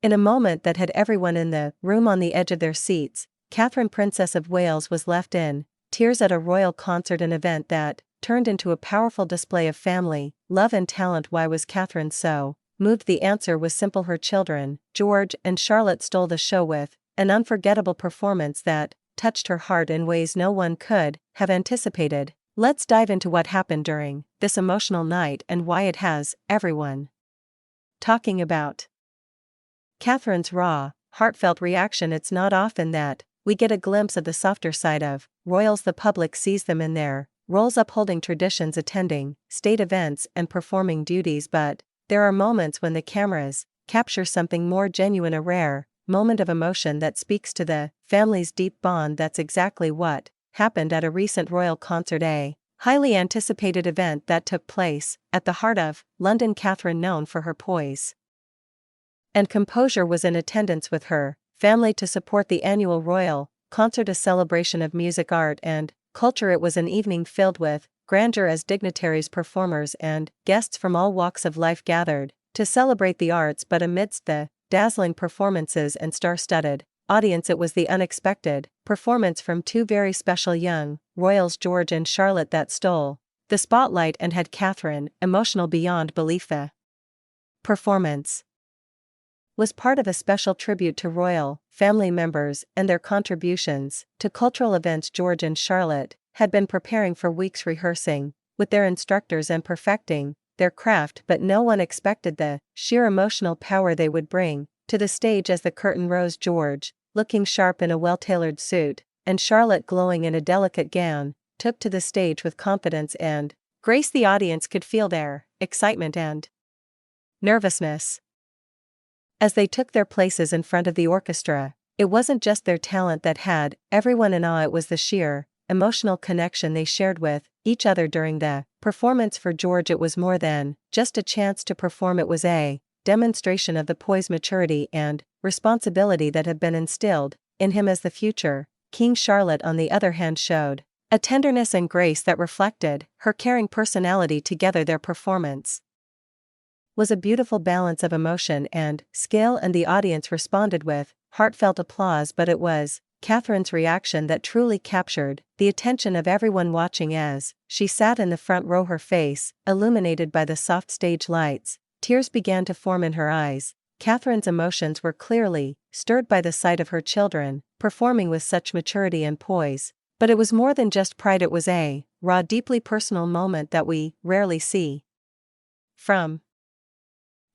In a moment that had everyone in the room on the edge of their seats, Catherine, Princess of Wales, was left in tears at a royal concert, an event that turned into a powerful display of family, love and talent. Why was Catherine so moved? The answer was simple: her children, George and Charlotte, stole the show with an unforgettable performance that touched her heart in ways no one could have anticipated. Let's dive into what happened during this emotional night and why it has everyone talking about Catherine's raw, heartfelt reaction. It's not often that we get a glimpse of the softer side of royals. The public sees them in their roles, upholding traditions, attending state events, and performing duties, but there are moments when the cameras capture something more genuine, a rare moment of emotion that speaks to the family's deep bond. That's exactly what happened at a recent royal concert, a highly anticipated event that took place at the heart of London. Catherine, known for her poise and composure, was in attendance with her family to support the annual royal concert, a celebration of music, art, and culture. It was an evening filled with grandeur as dignitaries, performers, and guests from all walks of life gathered to celebrate the arts. But amidst the dazzling performances and star-studded audience, it was the unexpected performance from two very special young royals, George and Charlotte, that stole the spotlight and had Catherine emotional beyond belief. The performance was part of a special tribute to royal family members and their contributions to cultural events. George and Charlotte had been preparing for weeks, rehearsing with their instructors and perfecting their craft, but no one expected the sheer emotional power they would bring to the stage. As the curtain rose, George, looking sharp in a well-tailored suit, and Charlotte, glowing in a delicate gown, took to the stage with confidence and grace. The audience could feel their excitement and nervousness as they took their places in front of the orchestra. It wasn't just their talent that had everyone in awe, it was the sheer emotional connection they shared with each other during the performance. For George, it was more than just a chance to perform. It was a demonstration of the poise, maturity, and responsibility that had been instilled in him as the future King. Charlotte, on the other hand, showed a tenderness and grace that reflected her caring personality. Together, their performance was a beautiful balance of emotion and skill, and the audience responded with heartfelt applause. But it was Catherine's reaction that truly captured the attention of everyone watching. As she sat in the front row, her face illuminated by the soft stage lights, tears began to form in her eyes. Catherine's emotions were clearly stirred by the sight of her children performing with such maturity and poise. But it was more than just pride, it was a raw, deeply personal moment that we rarely see from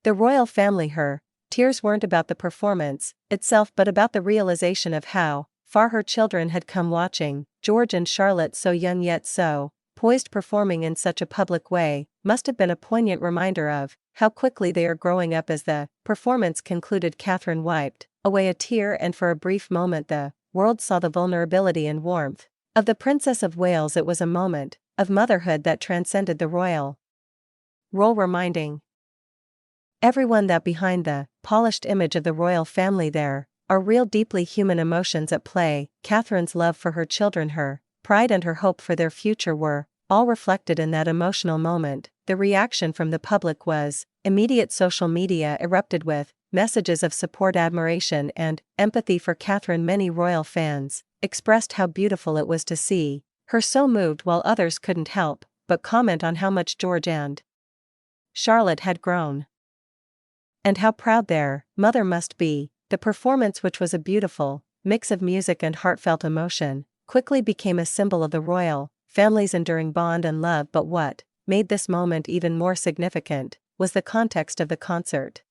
the royal family. Her tears weren't about the performance itself, but about the realization of how far her children had come. Watching George and Charlotte, so young yet so poised, performing in such a public way, must have been a poignant reminder of how quickly they are growing up. As the performance concluded, Catherine wiped away a tear, and for a brief moment the world saw the vulnerability and warmth of the Princess of Wales. It was a moment of motherhood that transcended the royal role, reminding everyone that behind the polished image of the royal family there are real, deeply human emotions at play. Catherine's love for her children, her pride, and her hope for their future were all reflected in that emotional moment. The reaction from the public was immediate. Social media erupted with messages of support, admiration, and empathy for Catherine. Many royal fans expressed how beautiful it was to see her so moved, while others couldn't help but comment on how much George and Charlotte had grown and how proud their mother must be. The performance, which was a beautiful mix of music and heartfelt emotion, quickly became a symbol of the royal family's enduring bond and love. But what made this moment even more significant was the context of the concert.